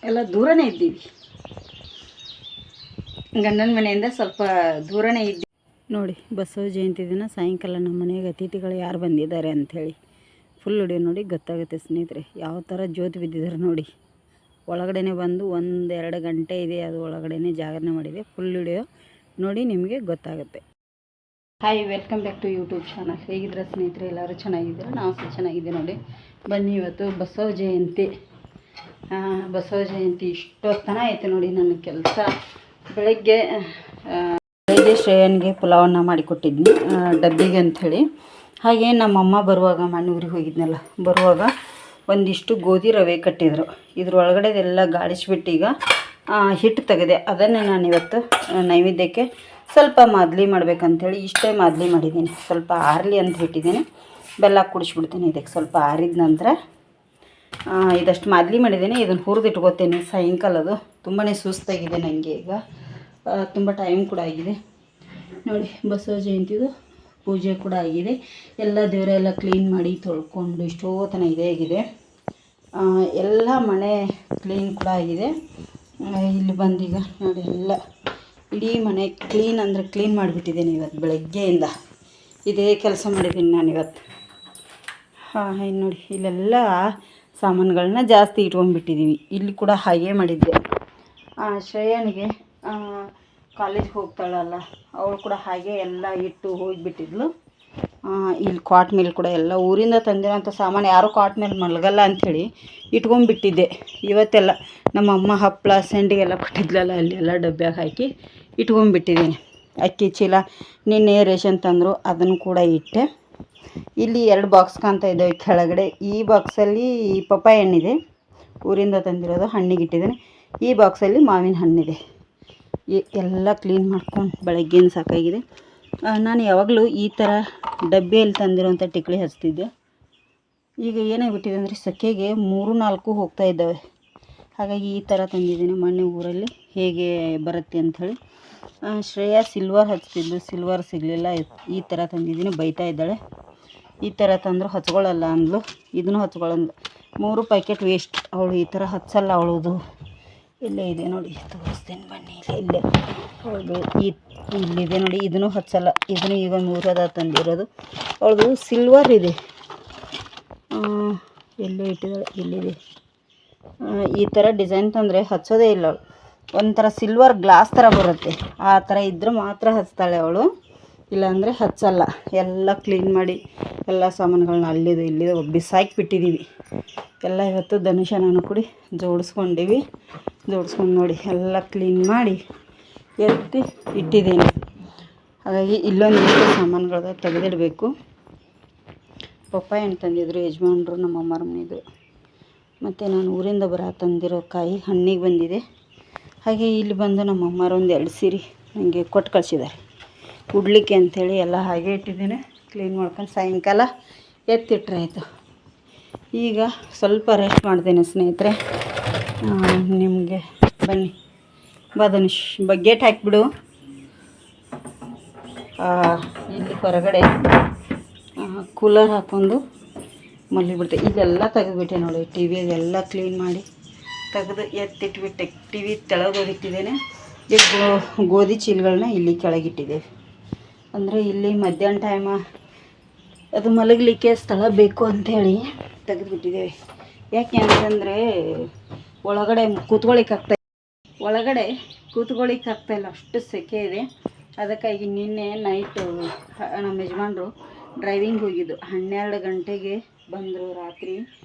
ಎಲ್ಲ ದೂರನೇ ಇದ್ದೀವಿ. ಗಂಡನ ಮನೆಯಿಂದ ಸ್ವಲ್ಪ ದೂರನೇ ಇದ್ದೀವಿ ನೋಡಿ. ಬಸವ ಜಯಂತಿ ದಿನ ಸಾಯಂಕಾಲ ನಮ್ಮ ಮನೆಗೆ ಅತಿಥಿಗಳು ಯಾರು ಬಂದಿದ್ದಾರೆ ಅಂಥೇಳಿ ಫುಲ್ ವಿಡಿಯೋ ನೋಡಿ ಗೊತ್ತಾಗುತ್ತೆ ಸ್ನೇಹಿತರೆ. ಯಾವ ಥರ ಜ್ಯೋತಿ ಬಿದ್ದಿದ್ದಾರೆ ನೋಡಿ. ಒಳಗಡೆ ಬಂದು 1-2 ಗಂಟೆ ಇದೆ, ಅದು ಒಳಗಡೆ ಜಾಗರಣೆ ಮಾಡಿದೆ. ಫುಲ್ ವಿಡಿಯೋ ನೋಡಿ ನಿಮಗೆ ಗೊತ್ತಾಗುತ್ತೆ. Hi, welcome back to YouTube channel. ಹೇಗಿದ್ರೆ ಸ್ನೇಹಿತರೆ, ಎಲ್ಲರೂ ಚೆನ್ನಾಗಿದ್ದೀರಾ? ನಾವು ಸಹ ಚೆನ್ನಾಗಿದ್ದೀವಿ ನೋಡಿ. ಬನ್ನಿ, ಇವತ್ತು ಬಸವ ಜಯಂತಿ. ಇಷ್ಟೊತ್ತನ ಆಯಿತು ನೋಡಿ ನನ್ನ ಕೆಲಸ. ಬೆಳಗ್ಗೆ ಶ್ರೇಯನ್ಗೆ ಪುಲಾವನ್ನ ಮಾಡಿಕೊಟ್ಟಿದ್ನಿ ಡಬ್ಬಿಗೆ ಅಂಥೇಳಿ. ಹಾಗೆ ನಮ್ಮಮ್ಮ ಬರುವಾಗ ಮಣ್ಣೂರಿಗೆ ಹೋಗಿದ್ನಲ್ಲ, ಬರುವಾಗ ಒಂದಿಷ್ಟು ಗೋಧಿ ರವೆ ಕಟ್ಟಿದರು. ಇದ್ರೊಳಗಡೆದೆಲ್ಲ ಗಾಳಿಸ್ಬಿಟ್ಟು ಈಗ ಹಿಟ್ಟು ತೆಗೆದೆ. ಅದನ್ನೇ ನಾನು ಇವತ್ತು ನೈವೇದ್ಯಕ್ಕೆ ಸ್ವಲ್ಪ ಮಾದಲಿ ಮಾಡ್ಬೇಕಂತೇಳಿ ಇಷ್ಟೇ ಮಾದಲಿ ಮಾಡಿದ್ದೀನಿ. ಸ್ವಲ್ಪ ಆರಲಿ ಅಂತ ಬಿಟ್ಟಿದ್ದೀನಿ. ಬೆಲ್ಲ ಕುಡಿಸ್ಬಿಡ್ತೀನಿ ಇದಕ್ಕೆ. ಸ್ವಲ್ಪ ಆರಿದ ನಂತರ ಇದಷ್ಟು ಮಾದಲಿ ಮಾಡಿದ್ದೀನಿ. ಇದನ್ನು ಹುರಿದಿಟ್ಕೋತೀನಿ ಸಾಯಂಕಾಲದು. ತುಂಬಾ ಸುಸ್ತಾಗಿದೆ ನನಗೆ ಈಗ, ತುಂಬ ಟೈಮ್ ಕೂಡ ಆಗಿದೆ ನೋಡಿ. ಬಸವ ಜಯಂತಿದು ಪೂಜೆ ಕೂಡ ಆಗಿದೆ. ಎಲ್ಲ ದೇವರೆಲ್ಲ ಕ್ಲೀನ್ ಮಾಡಿ ತೊಳ್ಕೊಂಡು ಇಷ್ಟೋತನ ಇದೇ ಆಗಿದೆ. ಎಲ್ಲ ಮನೆ ಕ್ಲೀನ್ ಕೂಡ ಆಗಿದೆ. ಇಲ್ಲಿ ಬಂದೀಗ ನೋಡಿ, ಎಲ್ಲ ಇಡೀ ಮನೆ ಕ್ಲೀನ್ ಅಂದರೆ ಕ್ಲೀನ್ ಮಾಡಿಬಿಟ್ಟಿದ್ದೀನಿ ಇವತ್ತು ಬೆಳಗ್ಗೆಯಿಂದ. ಇದೇ ಕೆಲಸ ಮಾಡಿದ್ದೀನಿ ನಾನು ಇವತ್ತು. ಇನ್ನು ನೋಡಿ, ಇಲ್ಲೆಲ್ಲ ಸಾಮಾನುಗಳನ್ನ ಜಾಸ್ತಿ ಇಟ್ಕೊಂಡ್ಬಿಟ್ಟಿದ್ದೀವಿ. ಇಲ್ಲಿ ಕೂಡ ಹಾಗೇ ಮಾಡಿದ್ದೆ. ಶ್ರೇಯನಿಗೆ ಕಾಲೇಜ್ಗೆ ಹೋಗ್ತಾಳಲ್ಲ, ಅವಳು ಕೂಡ ಹಾಗೆ ಎಲ್ಲ ಇಟ್ಟು ಹೋಗಿಬಿಟ್ಟಿದ್ಲು. ಇಲ್ಲಿ ಕಾಟ್ ಮೇಲೆ ಕೂಡ ಎಲ್ಲ ಊರಿಂದ ತಂದಿರೋಂಥ ಸಾಮಾನು, ಯಾರೂ ಕಾಟ್ ಮೇಲೆ ಮಲಗಲ್ಲ ಅಂಥೇಳಿ ಇಟ್ಕೊಂಡ್ಬಿಟ್ಟಿದ್ದೆ. ಇವತ್ತೆಲ್ಲ ನಮ್ಮಮ್ಮ ಹಪ್ಪಳ ಸಂಡಿಗೆಲ್ಲ ಕೊಟ್ಟಿದ್ಲಲ್ಲ, ಅಲ್ಲೆಲ್ಲ ಡಬ್ಬ್ಯಾಗ ಹಾಕಿ ಇಟ್ಕೊಂಡ್ಬಿಟ್ಟಿದ್ದೀನಿ. ಅಕ್ಕಿ ಚೀಲ ನಿನ್ನೆ ರೇಷನ್ ತಂದರು, ಅದನ್ನು ಕೂಡ ಇಟ್ಟೆ. ಇಲ್ಲಿ 2 ಬಾಕ್ಸ್ ಕಾಣ್ತಾ ಇದ್ದಾವೆ ಕೆಳಗಡೆ. ಈ ಬಾಕ್ಸಲ್ಲಿ ಪಪ್ಪಾಯ ಹಣ್ಣಿದೆ, ಊರಿಂದ ತಂದಿರೋದು, ಹಣ್ಣಿಗೆ ಇಟ್ಟಿದ್ದೇನೆ. ಈ ಬಾಕ್ಸಲ್ಲಿ ಮಾವಿನ ಹಣ್ಣಿದೆ. ಎಲ್ಲ ಕ್ಲೀನ್ ಮಾಡ್ಕೊಂಡು ಬೆಳಗ್ಗೆಯಿಂದ ಸಾಕಾಗಿದೆ. ನಾನು ಯಾವಾಗಲೂ ಈ ಥರ ಡಬ್ಬಿಯಲ್ಲಿ ತಂದಿರೋಂಥ ಟಿಕ್ಲಿ ಹಚ್ತಿದ್ದೆ. ಈಗ ಏನಾಗ್ಬಿಟ್ಟಿದೆ ಅಂದರೆ ಸೆಕೆಗೆ 3-4 ಹೋಗ್ತಾ ಇದ್ದಾವೆ. ಹಾಗಾಗಿ ಈ ಥರ ತಂದಿದ್ದೀನಿ. ಮೊನ್ನೆ ಊರಲ್ಲಿ ಹೇಗೆ ಬರುತ್ತೆ ಅಂಥೇಳಿ. ಶ್ರೇಯಾ ಸಿಲ್ವರ್ ಹಚ್ತಿದ್ಲು, ಸಿಲ್ವರ್ ಸಿಗಲಿಲ್ಲ. ಈ ಥರ ತಂದಿದ್ದೀನಿ. ಬೈತಾ ಇದ್ದಾಳೆ, ಈ ಥರ ತಂದರೂ ಹಚ್ಕೊಳ್ಳಲ್ಲ ಅಂದ್ಲು. ಇದನ್ನು ಹಚ್ಕೊಳ್ಳಂದ್ಲು. 3 ಪ್ಯಾಕೆಟ್ ವೇಸ್ಟ್. ಅವಳು ಈ ಥರ ಹಚ್ಚಲ್ಲ. ಅವಳದು ಇಲ್ಲೇ ಇದೆ ನೋಡಿ, ತೋರಿಸ್ತೇನೆ ಬನ್ನಿ. ಇಲ್ಲೇ ಹೌದು, ಇಲ್ಲಿದೆ ನೋಡಿ. ಇದನ್ನು ಹಚ್ಚಲ್ಲ. ಇದನ್ನು ಈಗ 3 ತಂದಿರೋದು. ಅವಳದು ಸಿಲ್ವರ್ ಇದೆ. ಎಲ್ಲೇ ಇಟ್ಟಿದ್ದಾಳೆ, ಇಲ್ಲಿದೆ. ಈ ಥರ ಡಿಸೈನ್ ತಂದರೆ ಹಚ್ಚೋದೇ ಇಲ್ಲ ಅವಳು. ಒಂಥರ ಸಿಲ್ವರ್ ಗ್ಲಾಸ್ ಥರ ಬರುತ್ತೆ, ಆ ಥರ ಇದ್ದರೆ ಮಾತ್ರ ಹಚ್ತಾಳೆ ಅವಳು, ಇಲ್ಲಾಂದರೆ ಹಚ್ಚಲ್ಲ. ಎಲ್ಲ ಕ್ಲೀನ್ ಮಾಡಿ ಎಲ್ಲ ಸಾಮಾನುಗಳನ್ನ ಅಲ್ಲಿದು ಇಲ್ಲಿದು ಬಿಸಾಕಿಬಿಟ್ಟಿದ್ದೀವಿ. ಎಲ್ಲ ಇವತ್ತು ಧನುಷ ನಾನು ಕೂಡಿ ಜೋಡಿಸ್ಕೊಂಡು ನೋಡಿ ಎಲ್ಲ ಕ್ಲೀನ್ ಮಾಡಿ ಎತ್ತಿ ಇಟ್ಟಿದ್ದೀನಿ. ಹಾಗಾಗಿ ಇಲ್ಲೊಂದಿಷ್ಟು ಸಾಮಾನುಗಳು ತೆಗೆದಿಡಬೇಕು. ಪಪ್ಪಾಯ ಹಣ್ಣು ತಂದಿದ್ರು ಯಜಮಾನ್ರು, ನಮ್ಮಮ್ಮರ ಮನೆಯದು. ಮತ್ತು ನಾನು ಊರಿಂದ ತಂದಿರೋ ಕಾಯಿ ಹಣ್ಣಿಗೆ ಬಂದಿದೆ. ಹಾಗೆ ಇಲ್ಲಿ ಬಂದು ನಮ್ಮಮ್ಮರು 2 ಸೀರೆ ನನಗೆ ಕೊಟ್ಟು ಕಳಿಸಿದ್ದಾರೆ ಉಡ್ಲಿಕ್ಕೆ ಅಂಥೇಳಿ. ಎಲ್ಲ ಹಾಗೆ ಇಟ್ಟಿದ್ದೇನೆ. ಕ್ಲೀನ್ ಮಾಡ್ಕೊಂಡು ಸಾಯಂಕಾಲ ಎತ್ತಿಟ್ರೆ ಆಯಿತು. ಈಗ ಸ್ವಲ್ಪ ರೆಸ್ಟ್ ಮಾಡ್ತೇನೆ ಸ್ನೇಹಿತರೆ. ನಿಮಗೆ ಬನ್ನಿ, ಧನುಷ್ ಗೇಟ್ ಹಾಕಿಬಿಡು. ಇಲ್ಲಿ ಹೊರಗಡೆ ಕೂಲರ್ ಹಾಕ್ಕೊಂಡು ಮಲಗಿಬಿಡ್ತೆ. ಇದೆಲ್ಲ ತೆಗೆದುಬಿಟ್ಟೆ ನೋಡಿ. ಟಿ ವಿಯೆಲ್ಲ ಕ್ಲೀನ್ ಮಾಡಿ ತೆಗೆದು ಎತ್ತಿಟ್ಬಿಟ್ಟೆ. ಟಿ ವಿ ತೆಳಗೆ ಇಟ್ಟಿದ್ದೇನೆ. ಈಗ ಗೋಧಿ ಚೀಲಗಳನ್ನ ಇಲ್ಲಿ ಕೆಳಗಿಟ್ಟಿದ್ದೇವೆ. ಅಂದರೆ ಇಲ್ಲಿ ಮಧ್ಯಾಹ್ನ ಟೈಮ ಅದು ಮಲಗಲಿಕ್ಕೆ ಸ್ಥಳ ಬೇಕು ಅಂಥೇಳಿ ತೆಗೆದುಬಿಟ್ಟಿದ್ದೇವೆ. ಯಾಕೆ ಅಂತಂದರೆ ಒಳಗಡೆ ಕೂತ್ಕೊಳ್ಳಿಕ್ಕೆ ಆಗ್ತಾಯಿಲ್ಲ, ಅಷ್ಟು ಸೆಕೆ ಇದೆ. ಅದಕ್ಕಾಗಿ ನಿನ್ನೆ ನೈಟು ನಮ್ಮ ಯಜಮಾನ್ರು ಡ್ರೈವಿಂಗ್ ಹೋಗಿದ್ದು. 12 ಗಂಟೆಗೆ ಬಂದರು ರಾತ್ರಿ.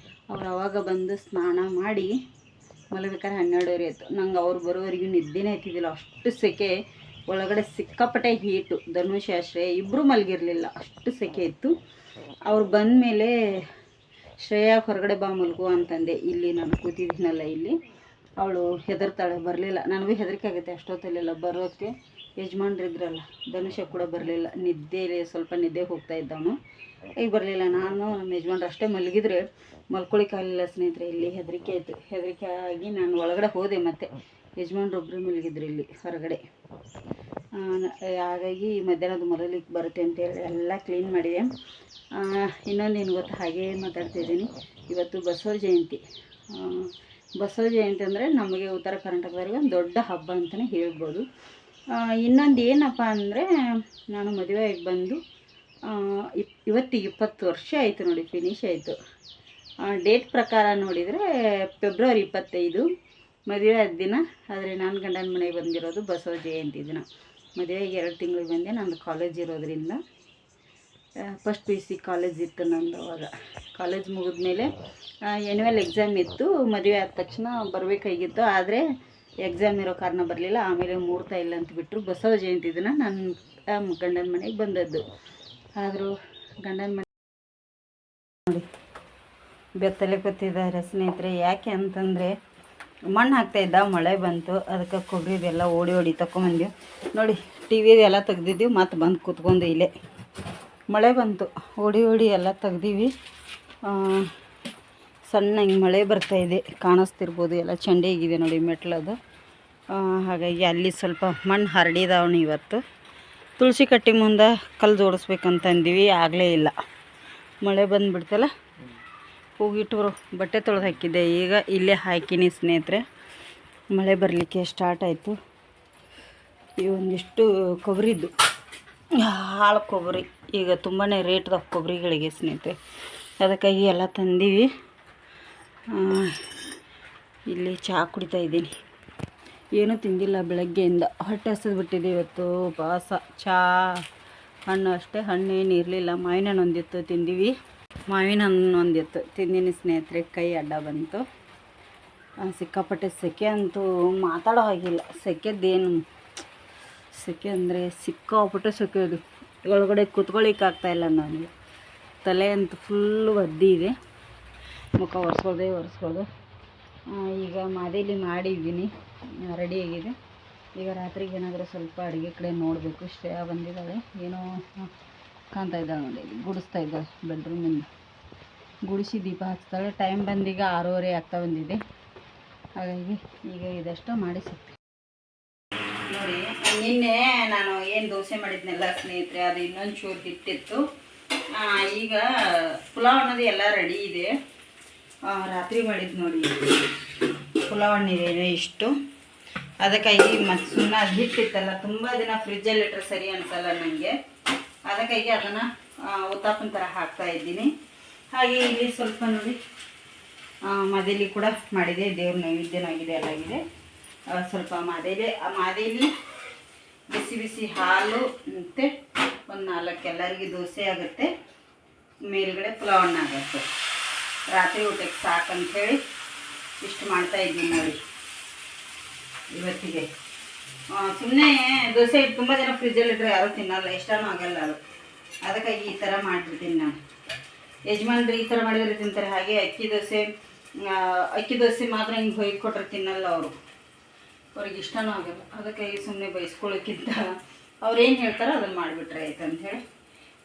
ಅವ್ರು ಅವಾಗ ಬಂದು ಸ್ನಾನ ಮಾಡಿ ಮಲಗಬೇಕಾದ್ರೆ 12:30 ಆಯಿತು. ನಂಗೆ ಅವ್ರು ಬರೋವರೆಗೂ ನಿದ್ದೆನೇ ಆಗ್ತಿದ್ದಿಲ್ಲ, ಅಷ್ಟು ಸೆಕೆ. ಒಳಗಡೆ ಸಿಕ್ಕಾಪಟ್ಟೆ ಹೀಟು. ಧನುಷ್ ಶ್ರೇಯ ಇಬ್ಬರೂ ಮಲಗಿರಲಿಲ್ಲ, ಅಷ್ಟು ಸೆಕೆ ಇತ್ತು. ಅವ್ರು ಬಂದ ಮೇಲೆ ಶ್ರೇಯಾ ಹೊರಗಡೆ ಬಾ ಮಲಗು ಅಂತಂದೆ. ಇಲ್ಲಿ ನಾನು ಕೂತಿದ್ದೀನಲ್ಲ, ಇಲ್ಲಿ ಅವಳು ಹೆದರ್ತಾಳೆ, ಬರಲಿಲ್ಲ. ನನಗೂ ಹೆದರಿಕೆ ಆಗುತ್ತೆ ಅಷ್ಟೊತ್ತಲ್ಲೆಲ್ಲ ಬರೋಕ್ಕೆ. ಯಜಮಾನ್ರಿದ್ರಲ್ಲ, ಧನುಷ ಕೂಡ ಬರಲಿಲ್ಲ. ಸ್ವಲ್ಪ ನಿದ್ದೆ ಹೋಗ್ತಾ ಇದ್ದವನು, ಈಗ ಬರಲಿಲ್ಲ. ನಾನು ನಮ್ಮ ಯಜಮಾನ್ರು ಅಷ್ಟೇ ಮಲಗಿದ್ರೆ ಮಲ್ಕೊಳ್ಳಿಕ್ಕಾಗಲಿಲ್ಲ ಸ್ನೇಹಿತರೆ. ಇಲ್ಲಿ ಹೆದರಿಕೆ ಆಯಿತು. ಹೆದರಿಕೆ ಆಗಿ ನಾನು ಒಳಗಡೆ ಹೋದೆ. ಮತ್ತು ಯಜಮಾನ್ರು ಒಬ್ಬರು ಮಲಗಿದ್ರು ಇಲ್ಲಿ ಹೊರಗಡೆ. ಹಾಗಾಗಿ ಮಧ್ಯಾಹ್ನದ ಮಲಗಲಿಕ್ಕೆ ಬರುತ್ತೆ ಅಂತೇಳಿ ಎಲ್ಲ ಕ್ಲೀನ್ ಮಾಡಿದೆ. ಇನ್ನೊಂದೇನು ಗೊತ್ತಾ, ಹಾಗೇ ಮಾತಾಡ್ತಾಯಿದ್ದೀನಿ. ಇವತ್ತು ಬಸವ ಜಯಂತಿ. ಬಸವ ಜಯಂತಿ ಅಂದರೆ ನಮಗೆ ಉತ್ತರ ಕರ್ನಾಟಕದವ್ರಿಗೆ ಒಂದು ದೊಡ್ಡ ಹಬ್ಬ ಅಂತಲೇ ಹೇಳ್ಬೋದು. ಇನ್ನೊಂದು ಏನಪ್ಪ ಅಂದರೆ, ನಾನು ಮದುವೆಯಾಗಿ ಬಂದು ಇವತ್ತಿಗೆ 20 ವರ್ಷ ಆಯಿತು ನೋಡಿ, ಫಿನಿಶ್ ಆಯಿತು. ಡೇಟ್ ಪ್ರಕಾರ ನೋಡಿದರೆ ಫೆಬ್ರವರಿ 25 ಮದುವೆ ಆದ ದಿನ. ಆದರೆ ನಾನು ಗಂಡನ ಮನೆಗೆ ಬಂದಿರೋದು ಬಸವ ಜಯಂತಿ ದಿನ. ಮದುವೆಗೆ 2 ತಿಂಗಳಿಗೆ ಬಂದೆ. ನಂದು ಕಾಲೇಜ್ ಇರೋದ್ರಿಂದ ಫಸ್ಟ್ PUC ಕಾಲೇಜ್ ಇತ್ತು ನಂದು. ಅವಾಗ ಕಾಲೇಜ್ ಮುಗಿದ್ಮೇಲೆ ಆ್ಯನ್ಯುವಲ್ ಎಕ್ಸಾಮ್ ಇತ್ತು. ಮದುವೆ ಆದ ತಕ್ಷಣ ಬರಬೇಕಾಗಿತ್ತು, ಆದರೆ ಎಕ್ಸಾಮ್ ಇರೋ ಕಾರಣ ಬರಲಿಲ್ಲ. ಆಮೇಲೆ ಮುಹೂರ್ತ ಇಲ್ಲ ಅಂತ ಬಿಟ್ಟರು. ಬಸವ ಜಯಂತಿ ದಿನ ನಾನು ಗಂಡನ ಮನೆಗೆ ಬಂದದ್ದು. ಆದರೂ ಗಂಡನ ಮನೆ ನೋಡಿ ಬೆತ್ತಲೆ ಕೂತಿದ್ದಾರೆ ಸ್ನೇಹಿತರೆ. ಯಾಕೆ ಅಂತಂದರೆ ಮಣ್ಣು ಹಾಕ್ತಾಯಿದ್ದ, ಮಳೆ ಬಂತು, ಅದಕ್ಕೆ ಕೊಬ್ಬರಿದೆಲ್ಲ ಓಡಿ ತಗೊಂಬಂದ್ವಿ. ನೋಡಿ TVದೆಲ್ಲ ತೆಗ್ದಿದ್ದೀವಿ, ಮತ್ತು ಬಂದು ಕೂತ್ಕೊಂಡು ಇಲ್ಲೇ. ಮಳೆ ಬಂತು, ಓಡಿ ಎಲ್ಲ ತೆಗ್ದೀವಿ. ಸಣ್ಣ ಹಿಂಗೆ ಮಳೆ ಬರ್ತಾಯಿದೆ, ಕಾಣಿಸ್ತಿರ್ಬೋದು. ಎಲ್ಲ ಚಂಡಿ ಆಗಿದೆ ನೋಡಿ ಮೆಟ್ಲದು. ಹಾಗಾಗಿ ಅಲ್ಲಿ ಸ್ವಲ್ಪ ಮಣ್ಣು ಹರಡಿದವನು ಇವತ್ತು. ತುಳಸಿ ಕಟ್ಟಿ ಮುಂದೆ ಕಲ್ಲು ಜೋಡಿಸ್ಬೇಕಂತಂದೀವಿ, ಆಗಲೇ ಇಲ್ಲ. ಮಳೆ ಬಂದುಬಿಡ್ತಲ್ಲ. ಹೋಗಿಟ್ಟರು ಬಟ್ಟೆ ತೊಳೆದು ಹಾಕಿದ್ದೆ, ಈಗ ಇಲ್ಲೇ ಹಾಕಿನಿ ಸ್ನೇಹಿತರೆ. ಮಳೆ ಬರಲಿಕ್ಕೆ ಸ್ಟಾರ್ಟ್ ಆಯಿತು. ಈ ಒಂದಿಷ್ಟು ಕೊಬ್ಬರಿದ್ದು, ಹಾಳು ಕೊಬ್ಬರಿ ಈಗ ತುಂಬಾ ರೇಟ್ದ ಕೊಬ್ಬರಿಗಳಿಗೆ ಸ್ನೇಹಿತರೆ. ಅದಕ್ಕಾಗಿ ಎಲ್ಲ ತಂದೀವಿ. ಇಲ್ಲಿ ಚಹಾ ಕುಡಿತಾಯಿದ್ದೀನಿ. ಏನೂ ತಿಂದಿಲ್ಲ ಬೆಳಗ್ಗೆಯಿಂದ, ಹೊಟ್ಟೆ ಹಸಿದು ಬಿಟ್ಟಿದೆ ಇವತ್ತು. ಉಪವಾಸ. ಚಹಾ, ಹಣ್ಣು ಅಷ್ಟೇ, ಹಣ್ಣೇನು ಇರಲಿಲ್ಲ. ಮಾವಿನ ಹಣ್ಣು ಒಂದಿತ್ತು ತಿಂದೀವಿ, ಮಾವಿನ ಹಣ್ಣು ಒಂದಿತ್ತು ತಿಂದಿನಿ ಸ್ನೇಹಿತರೆ. ಕೈ ಅಡ್ಡ ಬಂತು. ಸಿಕ್ಕಾಪಟ್ಟೆ ಸೆಕೆ ಅಂತೂ ಮಾತಾಡೋ ಹಾಗಿಲ್ಲ. ಸೆಕೆದ್ದೇನು ಸೆಕೆ ಅಂದರೆ ಸಿಕ್ಕಾಪಟ್ಟೆ ಸೆಕೆ. ಅದು ಒಳಗಡೆ ಕೂತ್ಕೊಳ್ಳಿಕ್ಕೆ ಆಗ್ತಾಯಿಲ್ಲ ನನಗೆ. ತಲೆ ಅಂತೂ ಫುಲ್ಲು ಒದ್ದಿ ಇದೆ. ಮುಖ ಒರೆಸ್ಕೊಳ್ದೆ. ಈಗ ಮಾದೇಲಿ ಮಾಡಿದ್ದೀನಿ, ರೆಡಿಯಾಗಿದೆ. ಈಗ ರಾತ್ರಿಗೆ ಏನಾದರೂ ಸ್ವಲ್ಪ ಅಡುಗೆ ಕಡೆ ನೋಡಬೇಕು. ಶ್ರೇಯಾ ಬಂದಿದ್ದಾಳೆ, ಏನೋ ಕಾಣ್ತಾ ಇದ್ದಾಳೆ ನೋಡಿ, ಗುಡಿಸ್ತಾ ಇದ್ದಾಳೆ ಬೆಡ್ರೂಮಿಂದ. ಗುಡಿಸಿ ದೀಪ ಹಚ್ತಾಳೆ. ಟೈಮ್ ಬಂದೀಗ 6:30 ಆಗ್ತಾ ಬಂದಿದೆ. ಹಾಗಾಗಿ ಈಗ ಇದಷ್ಟು ಮಾಡಿ ಸಿಗ್ತೀವಿ ನೋಡಿ. ನಿನ್ನೆ ನಾನು ಏನು ದೋಸೆ ಮಾಡಿದ್ನೆಲ್ಲ ಸ್ನೇಹಿತರೆ, ಅದು ಇನ್ನೊಂದು ಚೂರು ಹಿಟ್ಟಿತ್ತು. ಈಗ ಪುಲಾವ್ ಅನ್ನೋದು ಎಲ್ಲ ರೆಡಿ ಇದೆ. ರಾತ್ರಿ ಮಾಡಿದ್ದು ನೋಡಿ, ಪುಲಾವ್ ಹಣ್ಣಿದೆ ಇಷ್ಟು. ಅದಕ್ಕಾಗಿ ಮತ್ತು ಸುಮ್ಮನೆ ಅದು ಹಿಟ್ಟಿತ್ತಲ್ಲ, ತುಂಬ ದಿನ ಫ್ರಿಜ್ಜಲ್ಲಿ ಇಟ್ಟರೆ ಸರಿ ಅನಿಸಲ್ಲ ನನಗೆ. ಅದಕ್ಕಾಗಿ ಅದನ್ನು ಉತ್ತಾಪನ ಥರ ಹಾಕ್ತಾಯಿದ್ದೀನಿ. ಹಾಗೆ ಇಲ್ಲಿ ಸ್ವಲ್ಪ ನೋಡಿ ಮಾದೇಲಿ ಕೂಡ ಮಾಡಿದೆ. ದೇವ್ರ ನೈವೇದ್ಯನೂ ಆಗಿದೆ, ಎಲ್ಲ ಆಗಿದೆ. ಸ್ವಲ್ಪ ಮಾದೇಲಿ ಬಿಸಿ ಹಾಲು ಮತ್ತು ಒಂದು 4 ಎಲ್ಲರಿಗೆ ದೋಸೆ ಆಗುತ್ತೆ. ಮೇಲ್ಗಡೆ ಪುಲಾವ್ ಹಣ್ಣು ಆಗುತ್ತೆ. ರಾತ್ರಿ ಊಟಕ್ಕೆ ಸಾಕಂಥೇಳಿ ಇಷ್ಟು ಮಾಡ್ತಾಯಿದ್ದೀನಿ ನೋಡಿ ಇವತ್ತಿಗೆ. ಸುಮ್ಮನೆ ದೋಸೆ ತುಂಬ ದಿನ ಫ್ರಿಜ್ಜಲ್ಲಿ ಇಟ್ಟರೆ ಯಾರೂ ತಿನ್ನಲ್ಲ, ಇಷ್ಟನೂ ಆಗಲ್ಲ ಅದು. ಅದಕ್ಕಾಗಿ ಈ ಥರ ಮಾಡಿಬಿಡ್ತೀನಿ ನಾನು. ಯಜಮಾನ್ರು ಈ ಥರ ಮಾಡಿದರೆ ತಿಂತಾರೆ. ಹಾಗೆ ಅಕ್ಕಿ ದೋಸೆ ಮಾತ್ರ ಹಿಂಗೆ ಹೊಯ್ದು ಕೊಟ್ಟರೆ ತಿನ್ನಲ್ಲ ಅವರು, ಅವ್ರಿಗೆ ಇಷ್ಟನೂ ಆಗಲ್ಲ. ಅದಕ್ಕಾಗಿ ಸುಮ್ಮನೆ ಬಯಸ್ಕೊಳ್ಳೋಕ್ಕಿಂತ ಅವ್ರೇನು ಹೇಳ್ತಾರೋ ಅದನ್ನು ಮಾಡಿಬಿಟ್ರೆ ಆಯ್ತು ಅಂಥೇಳಿ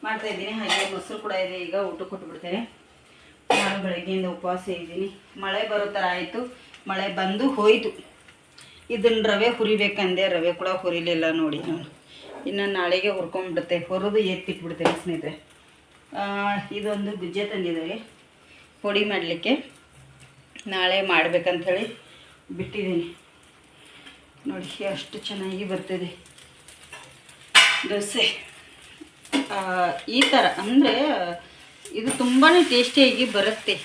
ಮಾಡ್ತಾಯಿದ್ದೀನಿ. ಹಾಗೆ ಮೊಸರು ಕೂಡ ಇದೆ. ಈಗ ಊಟ ಕೊಟ್ಬಿಡ್ತೇನೆ. ನಾನು ಬೆಳಗ್ಗೆಯಿಂದ ಉಪವಾಸ ಇದ್ದೀನಿ. ಮಳೆ ಬರೋ ಥರ ಆಯಿತು, ಮಳೆ ಬಂದು ಹೋಯಿತು. ಇದನ್ನು ರವೆ ಹುರಿಬೇಕಂದೆ, ರವೆ ಕೂಡ ಹುರಿಲಿಲ್ಲ ನೋಡಿ ನಾನು. ಇನ್ನು ನಾಳೆಗೆ ಹುರ್ಕೊಂಡ್ಬಿಡುತ್ತೆ, ಹುರಿದು ಎತ್ತಿಟ್ಬಿಡ್ತೇನೆ ಸ್ನೇಹಿತರೆ. ಇದೊಂದು ಗುಜ್ಜೆ ತಂದಿದ್ದಾರೆ ಪುಡಿ ಮಾಡಲಿಕ್ಕೆ, ನಾಳೆ ಮಾಡಬೇಕಂಥೇಳಿ ಬಿಟ್ಟಿದ್ದೀನಿ ನೋಡಿ. ಅಷ್ಟು ಚೆನ್ನಾಗಿ ಬರ್ತಿದೆ ದೋಸೆ. ಈ ಥರ ಅಂದರೆ ಇದು ತುಂಬಾ ಟೇಸ್ಟಿಯಾಗಿ ಬರುತ್ತೆ.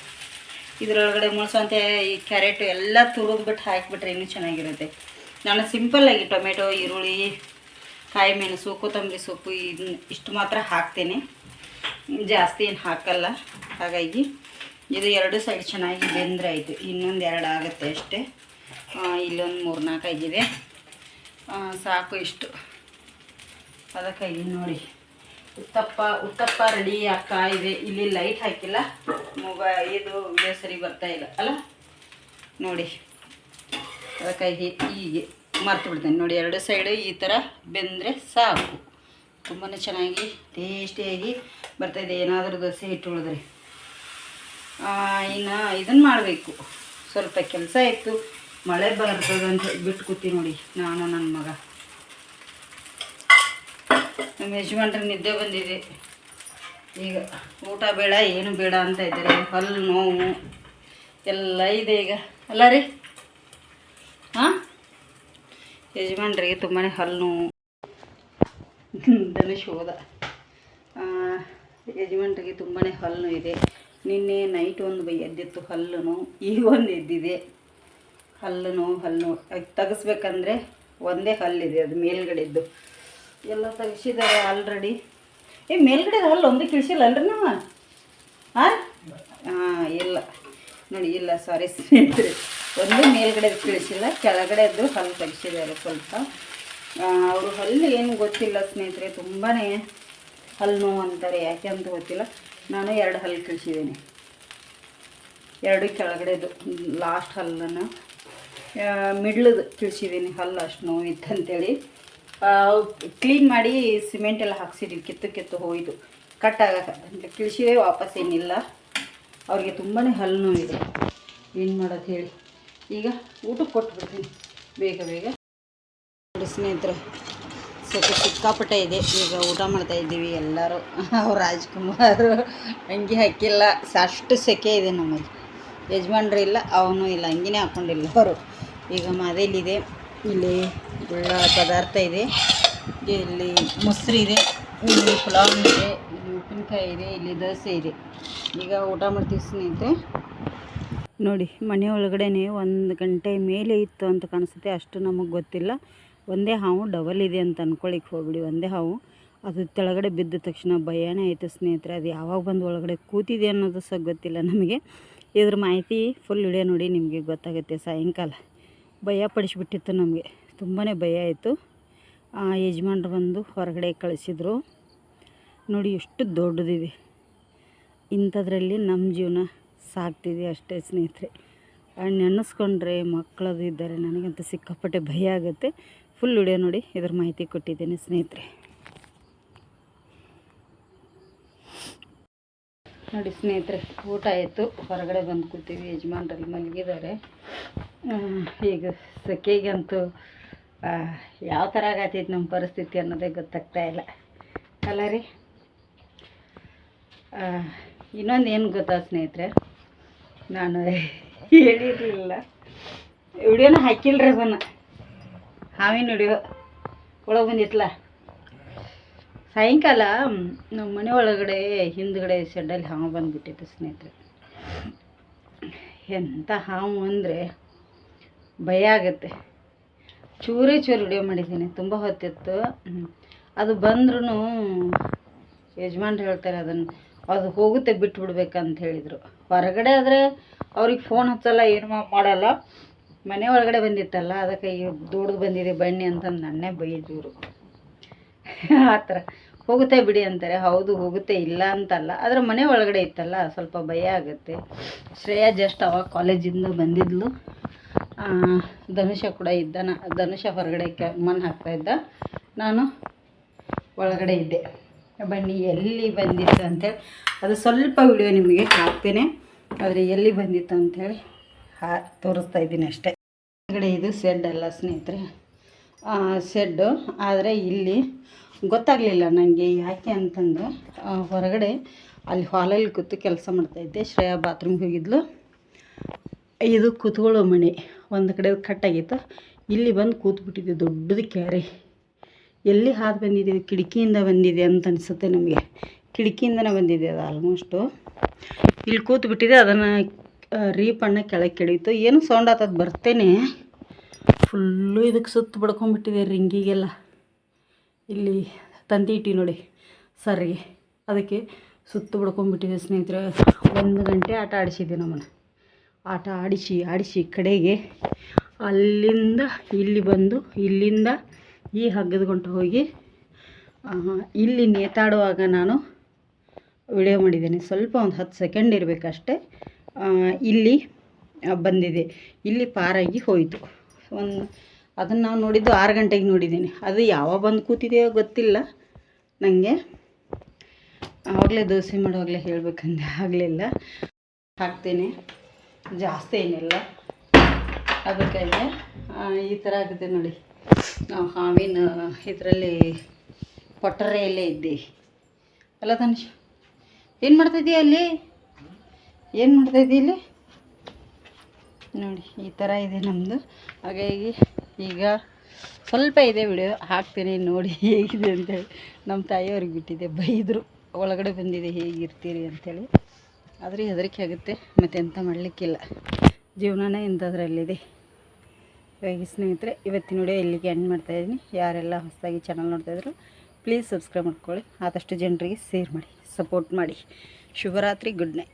ಇದರೊಳಗಡೆ ಮುಳ್ಸಂತೆ ಈ ಕ್ಯಾರೆಟು ಎಲ್ಲ ತುರಿದ್ಬಿಟ್ಟು ಹಾಕಿಬಿಟ್ರೆ ಇನ್ನೂ ಚೆನ್ನಾಗಿರುತ್ತೆ. ನಾನು ಸಿಂಪಲ್ಲಾಗಿ ಟೊಮೆಟೊ, ಈರುಳ್ಳಿ, ಕಾಯಿ ಮೆಣಸು, ಕೊತ್ತಂಬರಿ ಸೊಪ್ಪು ಇಷ್ಟು ಮಾತ್ರ ಹಾಕ್ತೇನೆ, ಜಾಸ್ತಿ ಏನು ಹಾಕಲ್ಲ. ಹಾಗಾಗಿ ಇದು 2 ಸೈಡ್ ಚೆನ್ನಾಗಿ ಬೆಂದರೆ ಆಯಿತು. ಇನ್ನೊಂದು 2 ಆಗುತ್ತೆ ಅಷ್ಟೇ. ಇಲ್ಲೊಂದು 3-4 ಆಗಿದೆ, ಸಾಕು ಇಷ್ಟು. ಅದಕ್ಕಾಗಿ ನೋಡಿ ಉತ್ತಪ್ಪ ರೆಡಿ ಆಗ್ತಾ ಇದೆ. ಇಲ್ಲಿ ಲೈಟ್ ಹಾಕಿಲ್ಲ, ಇದು ವಿಡಿಯೋ ಸರಿ ಬರ್ತಾ ಇಲ್ಲ ಅಲ್ಲ ನೋಡಿ. ಅದಕ್ಕಾಗಿ ಹೀಗೆ ಮರ್ತು ಬಿಡ್ತೇನೆ ನೋಡಿ. 2 ಸೈಡು ಈ ಥರ ಬೆಂದರೆ ಸಾಕು. ತುಂಬಾ ಚೆನ್ನಾಗಿ ಟೇಸ್ಟಿಯಾಗಿ ಬರ್ತಾಯಿದೆ. ಏನಾದರೂ ದೋಸೆ ಇಟ್ಟು ಉಳಿದ್ರೆ ಇನ್ನು ಇದನ್ನು ಮಾಡಬೇಕು. ಸ್ವಲ್ಪ ಕೆಲಸ ಇತ್ತು, ಮಳೆ ಬರ್ತದೆ ಅಂತ ಬಿಟ್ಟು ಕೂತಿ ನೋಡಿ ನಾನು ನನ್ನ ಮಗ. ನಮ್ಮ ಯಜಮಾನ್ರ ನಿದ್ದೆ ಬಂದಿದೆ. ಈಗ ಊಟ ಬೇಡ ಏನು ಬೇಡ ಅಂತ ಇದ್ದಾರೆ. ಹಲ್ಲು ನೋವು ಎಲ್ಲ ಇದೆ ಈಗ ಅಲ್ಲ ರೀ. ಹಾಂ, ಯಜಮಾನ್ರಿಗೆ ತುಂಬಾ ಹಲ್ಲು ಧನುಷ್ ಹೋದ. ಯಜಮಾನ್ರಿಗೆ ತುಂಬಾ ಹಲ್ಲು ಇದೆ. ನಿನ್ನೆ ನೈಟ್ ಒಂದು ಎದ್ದಿತ್ತು ಹಲ್ಲು, ಈಗ ಒಂದು ಎದ್ದಿದೆ ಹಲ್ಲು. ತೆಗಿಸ್ಬೇಕಂದ್ರೆ ಒಂದೇ ಹಲ್ಲಿದೆ, ಅದು ಮೇಲ್ಗಡೆದ್ದು ಎಲ್ಲ ತೆಗಿಸಿದ್ದಾರೆ ಆಲ್ರೆಡಿ. ಮೇಲ್ಗಡೆ ಹಲ್ಲು ಒಂದು ಕಿಳಿಸಿಲ್ಲ ಅಲ್ರಿ ನಾವು. ಹಾಂ ಇಲ್ಲ ನೋಡಿ, ಇಲ್ಲ ಸಾರಿ ಸ್ನೇಹಿತರೆ, ಒಂದು ಮೇಲ್ಗಡೆ ಕಿಳಿಸಿಲ್ಲ, ಕೆಳಗಡೆದ್ದು ಹಲ್ಲು ತೆಗಿಸಿದ್ದಾರೆ ಸ್ವಲ್ಪ. ಅವರು ಹಲ್ಲು ಏನು ಗೊತ್ತಿಲ್ಲ ಸ್ನೇಹಿತರೆ, ತುಂಬಾ ಹಲ್ಲು ನೋವು ಅಂತಾರೆ, ಯಾಕೆ ಅಂತ ಗೊತ್ತಿಲ್ಲ. ನಾನು 2 ಹಲ್ಲು ಕಿಳಿಸಿದ್ದೀನಿ, 2 ಕೆಳಗಡೆದು ಲಾಸ್ಟ್ ಹಲ್ಲನ್ನು ಮಿಡ್ಲದು ಕಿಳಿಸಿದ್ದೀನಿ. ಹಲ್ಲು ಅಷ್ಟು ನೋವಿತ್ತು ಅಂತೇಳಿ ಕ್ಲೀನ್ ಮಾಡಿ ಸಿಮೆಂಟ್ ಎಲ್ಲ ಹಾಕ್ಸಿದ್ದೀವಿ, ಕಿತ್ತು ಹೋಯಿತು ಕಟ್ ಆಗಕ್ಕೆ ಅಂತ ಕಿಳಿಸಿದೆ. ವಾಪಸ್ ಏನಿಲ್ಲ, ಅವ್ರಿಗೆ ತುಂಬಾ ಹಲ್ಲು ನೋವಿದೆ, ಏನು ಮಾಡೋದು ಹೇಳಿ. ಈಗ ಊಟಕ್ಕೆ ಕೊಟ್ಬಿಡ್ತೀನಿ ಬೇಗ ನೋಡಿ ಸ್ನೇಹಿತರೆ. ಸಿಕ್ಕಾಪಟ್ಟೆ ಇದೆ. ಈಗ ಊಟ ಮಾಡ್ತಾಯಿದ್ದೀವಿ ಎಲ್ಲರೂ. ಅವ್ರು ರಾಜ್ಕುಮಾರ್ ಅಂಗಿ ಹಾಕಿಲ್ಲ, ಅಷ್ಟು ಸೆಕೆ ಇದೆ ನಮ್ಮದು. ಯಜಮಾನ್ರು ಇಲ್ಲ, ಅವನು ಇಲ್ಲ, ಅಂಗಿನೇ ಹಾಕ್ಕೊಂಡಿಲ್ಲ ಅವರು. ಈಗ ಮಾದೇಲಿದೆ, ಇಲ್ಲಿ ಗುಳ್ಳ ಪದಾರ್ಥ ಇದೆ, ಇಲ್ಲಿ ಮೊಸರು ಇದೆ, ಇಲ್ಲಿ ಪುಲಾವ್ ಇದೆ, ಇಲ್ಲಿ ಉಪ್ಪಿನಕಾಯಿ ಇದೆ, ಇಲ್ಲಿ ದೋಸೆ ಇದೆ. ಈಗ ಊಟ ಮಾಡ್ತೀವಿ ಸ್ನೇಹಿತರೆ. ನೋಡಿ, ಮನೆ ಒಳಗಡೆ 1 ಗಂಟೆ ಮೇಲೆ ಇತ್ತು ಅಂತ ಕಾಣಿಸುತ್ತೆ, ಅಷ್ಟು ನಮಗೆ ಗೊತ್ತಿಲ್ಲ. ಒಂದೇ ಹಾವು ಡಬಲ್ ಇದೆ ಅಂತ ಅಂದ್ಕೊಳ್ಳಿಕ್ಕೆ ಹೋಗ್ಬಿಡಿ. ಒಂದೇ ಹಾವು ಅದು ಕೆಳಗಡೆ ಬಿದ್ದ ತಕ್ಷಣ ಭಯನೇ ಆಯಿತು ಸ್ನೇಹಿತರೆ. ಅದು ಯಾವಾಗ ಬಂದು ಒಳಗಡೆ ಕೂತಿದೆ ಅನ್ನೋದು ಸಹ ಗೊತ್ತಿಲ್ಲ ನಮಗೆ. ಇದ್ರ ಮಾಹಿತಿ ಫುಲ್ ವಿಡಿಯೋ ನೋಡಿ ನಿಮಗೆ ಗೊತ್ತಾಗುತ್ತೆ. ಸಾಯಂಕಾಲ ಭಯ ಪಡಿಸಿಬಿಟ್ಟಿತ್ತು ನಮಗೆ, ತುಂಬಾ ಭಯ ಆಯಿತು. ಯಜಮಾನ್ರು ಬಂದು ಹೊರಗಡೆ ಕಳಿಸಿದ್ರು. ನೋಡಿ ಎಷ್ಟು ದೊಡ್ಡದಿದೆ. ಇಂಥದ್ರಲ್ಲಿ ನಮ್ಮ ಜೀವನ ಸಾಗ್ತಿದೆ ಅಷ್ಟೇ ಸ್ನೇಹಿತರೆ. ನೆನೆಸ್ಕೊಂಡ್ರೆ ಮಕ್ಕಳದು ಇದ್ದಾರೆ, ನನಗಂತೂ ಸಿಕ್ಕಾಪಟ್ಟೆ ಭಯ ಆಗುತ್ತೆ. ಫುಲ್ ವಿಡಿಯೋ ನೋಡಿ, ಇದ್ರ ಮಾಹಿತಿ ಕೊಟ್ಟಿದ್ದೇನೆ ಸ್ನೇಹಿತರೆ. ನೋಡಿ ಸ್ನೇಹಿತರೆ, ಊಟ ಆಯಿತು, ಹೊರಗಡೆ ಬಂದು ಕೂತೀವಿ. ಯಜಮಾನ್ರಲ್ಲಿ ಮಲಗಿದ್ದಾರೆ. ಈಗ ಸೆಕೆಗಂತೂ ಯಾವ ಥರ ಆಗತ್ತೈತೆ ನಮ್ಮ ಪರಿಸ್ಥಿತಿ ಅನ್ನೋದೇ ಗೊತ್ತಾಗ್ತಾ ಇಲ್ಲ ಅಲ್ಲ ರೀ. ಇನ್ನೊಂದು ಏನು ಗೊತ್ತಾ ಸ್ನೇಹಿತರೆ, ನಾನು ಹೇಳಿರಲಿಲ್ಲ, ವಿಡಿಯೋನ ಹಾಕಿಲ್ರಿ. ಅದನ್ನು ಹಾವಿನ ವಿಡಿಯೋ ಒಳಗೆ ಬಂದಿತ್ತಲ್ಲ ಸಾಯಂಕಾಲ, ನಮ್ಮ ಮನೆ ಒಳಗಡೆ ಹಿಂದ್ಗಡೆ ಶೆಡ್ಡಲ್ಲಿ ಹಾವು ಬಂದುಬಿಟ್ಟಿತ್ತು ಸ್ನೇಹಿತರೆ. ಎಂಥ ಹಾವು ಅಂದರೆ ಭಯ ಆಗುತ್ತೆ. ಚೂರು ವಿಡಿಯೋ ಮಾಡಿದ್ದೀನಿ, ತುಂಬ ಹೊತ್ತಿತ್ತು. ಅದು ಬಂದ್ರೂ ಯಜಮಾನ್ರು ಹೇಳ್ತಾರೆ ಅದು ಹೋಗುತ್ತೆ ಬಿಟ್ಟು ಬಿಡ್ಬೇಕಂತ ಹೇಳಿದರು. ಹೊರಗಡೆ ಆದರೆ ಅವ್ರಿಗೆ ಫೋನ್ ಹಚ್ಚಲ್ಲ, ಏನು ಮಾಡಲ್ಲ. ಮನೆ ಒಳಗಡೆ ಬಂದಿತ್ತಲ್ಲ, ಅದಕ್ಕೆ ದೊಡ್ಡದು ಬಂದಿದೆ ಬನ್ನಿ ಅಂತಂದು ನನ್ನೇ ಬೈದಿದ್ರು. ಆ ಥರ ಹೋಗುತ್ತೆ ಬಿಡಿ ಅಂತಾರೆ. ಹೌದು ಹೋಗುತ್ತೆ, ಇಲ್ಲ ಅಂತಲ್ಲ, ಆದರೆ ಮನೆ ಒಳಗಡೆ ಇತ್ತಲ್ಲ ಸ್ವಲ್ಪ ಭಯ ಆಗುತ್ತೆ. ಶ್ರೇಯಾ ಜಸ್ಟ್ ಅವಾಗ ಕಾಲೇಜಿಂದ ಬಂದಿದ್ಲು. ಧನುಷ ಕೂಡ ಇದ್ದಾನ. ಧನುಷ ಹೊರಗಡೆ ಮಣ್ಣು ಹಾಕ್ತಾಯಿದ್ದ, ನಾನು ಒಳಗಡೆ ಇದ್ದೆ. ಬನ್ನಿ ಎಲ್ಲಿ ಬಂದಿತ್ತು ಅಂಥೇಳಿ ಅದು ಸ್ವಲ್ಪ ವಿಡಿಯೋ ನಿಮಗೆ ಹಾಕ್ತೇನೆ, ಆದರೆ ಎಲ್ಲಿ ಬಂದಿತ್ತು ಅಂಥೇಳಿ ತೋರಿಸ್ತಾ ಇದ್ದೀನಿ ಅಷ್ಟೇ. ಹೊರಗಡೆ ಇದು ಸೆಡ್ ಅಲ್ಲ ಸ್ನೇಹಿತರೆ, ಸೆಡ್ಡು. ಆದರೆ ಇಲ್ಲಿ ಗೊತ್ತಾಗಲಿಲ್ಲ ನನಗೆ, ಯಾಕೆ ಅಂತಂದರೆ ಹೊರಗಡೆ ಅಲ್ಲಿ ಹಾಲಲ್ಲಿ ಕೂತು ಕೆಲಸ ಮಾಡ್ತಾಯಿದ್ದೆ. ಶ್ರೇಯಾ ಬಾತ್ರೂಮ್ಗೆ ಹೋಗಿದ್ಲು. ಇದು ಕೂತ್ಕೊಳ್ಳೋ ಮನೆ, ಒಂದು ಕಡೆ ಕಟ್ಟಾಗಿತ್ತು. ಇಲ್ಲಿ ಬಂದು ಕೂತ್ಬಿಟ್ಟಿದ್ದೆ. ದೊಡ್ಡದು ಕ್ಯಾರೆ, ಎಲ್ಲಿ ಹಾದು ಬಂದಿದ್ದೀವಿ, ಕಿಟಕಿಯಿಂದ ಬಂದಿದೆ ಅಂತ ಅನಿಸುತ್ತೆ ನಮಗೆ. ಕಿಟಕಿಯಿಂದನೇ ಬಂದಿದೆ ಅದು ಆಲ್ಮೋಸ್ಟು. ಇಲ್ಲಿ ಕೂತ್ಬಿಟ್ಟಿದೆ. ಅದನ್ನು ರೀಪಣ್ಣ ಕೆಳಗೆ ಕೆಡೀತು. ಏನು ಸೌಂಡ್ ಆಗ್ತದೆ ಬರ್ತೇನೆ, ಫುಲ್ಲು ಇದಕ್ಕೆ ಸುತ್ತು ಬಡ್ಕೊಂಡ್ಬಿಟ್ಟಿದೆ ರಿಂಗಿಗೆಲ್ಲ. ಇಲ್ಲಿ ತಂತಿ ಇಟ್ಟಿ ನೋಡಿ ಸರಿಗೆ, ಅದಕ್ಕೆ ಸುತ್ತು ಬಡ್ಕೊಂಡ್ಬಿಟ್ಟಿದೆ ಸ್ನೇಹಿತರೆ. 1 ಗಂಟೆ ಆಟ ಆಡಿಸಿದ್ದೆ ನಮ್ಮನ್ನು. ಆಟ ಆಡಿಸಿ ಕಡೆಗೆ ಅಲ್ಲಿಂದ ಇಲ್ಲಿ ಬಂದು, ಇಲ್ಲಿಂದ ಈ ಹಗ್ಗದ ಗಂಟು ಹೋಗಿ ಇಲ್ಲಿ ನೇತಾಡುವಾಗ ನಾನು ವಿಡಿಯೋ ಮಾಡಿದ್ದೇನೆ. ಸ್ವಲ್ಪ ಒಂದು 10 ಸೆಕೆಂಡ್ ಇರಬೇಕಷ್ಟೆ. ಇಲ್ಲಿ ಬಂದಿದೆ, ಇಲ್ಲಿ ಪಾರಾಗಿ ಹೋಯಿತು. ಅದನ್ನು ನಾವು ನೋಡಿದ್ದು 6 ಗಂಟೆಗೆ ನೋಡಿದ್ದೀನಿ. ಅದು ಯಾವಾಗ ಬಂದು ಕೂತಿದೆಯೋ ಗೊತ್ತಿಲ್ಲ ನನಗೆ. ಆವಾಗಲೇ ದೋಸೆ ಮಾಡುವಾಗಲೇ ಹೇಳಬೇಕಂದೆ, ಆಗಲಿಲ್ಲ. ಹಾಕ್ತೇನೆ, ಜಾಸ್ತಿ ಏನಿಲ್ಲ. ಅದಕ್ಕಾಗಿ ಈ ಥರ ಆಗುತ್ತೆ ನೋಡಿ. ನಾವು ಹಾವಿನ ಇದರಲ್ಲಿ ಪೊಟರೆಯಲ್ಲೇ ಇದ್ದೀವಿ ಅಲ್ಲ ಧನುಷ್? ಏನು ಮಾಡ್ತಾಯಿದ್ದೀಯ ಅಲ್ಲಿ? ಏನು ಮಾಡ್ತಾಯಿದ್ದೀಯ ಇಲ್ಲಿ? ನೋಡಿ ಈ ಥರ ಇದೆ ನಮ್ಮದು. ಹಾಗಾಗಿ ಈಗ ಸ್ವಲ್ಪ ಇದೆ ವಿಡಿಯೋ ಹಾಕ್ತೀನಿ ನೋಡಿ ಹೇಗಿದೆ ಅಂತೇಳಿ. ನಮ್ಮ ತಾಯಿಯವ್ರಿಗೆ ಬಿಟ್ಟಿದ್ದೆ, ಬೈದರು ಒಳಗಡೆ ಬಂದಿದೆ ಹೇಗಿರ್ತೀರಿ ಅಂಥೇಳಿ. ಆದರೆ ಹೆದರಿಕೆ ಆಗುತ್ತೆ, ಮತ್ತು ಎಂತ ಮಾಡಲಿಕ್ಕಿಲ್ಲ, ಜೀವನನೇ ಇಂಥದ್ರಲ್ಲಿದೆ. ಹಾಗಾಗಿ ಸ್ನೇಹಿತರೆ, ಇವತ್ತಿನ ವಿಡಿಯೋ ಇಲ್ಲಿಗೆ ಎಂಡ್ ಮಾಡ್ತಾಯಿದ್ದೀನಿ. ಯಾರೆಲ್ಲ ಹೊಸದಾಗಿ ಚಾನಲ್ ನೋಡ್ತಾಯಿದ್ರು ಪ್ಲೀಸ್ ಸಬ್ಸ್ಕ್ರೈಬ್ ಮಾಡ್ಕೊಳ್ಳಿ, ಆದಷ್ಟು ಜನರಿಗೆ ಶೇರ್ ಮಾಡಿ, ಸಪೋರ್ಟ್ ಮಾಡಿ. ಶುಭರಾತ್ರಿ, ಗುಡ್ ನೈಟ್.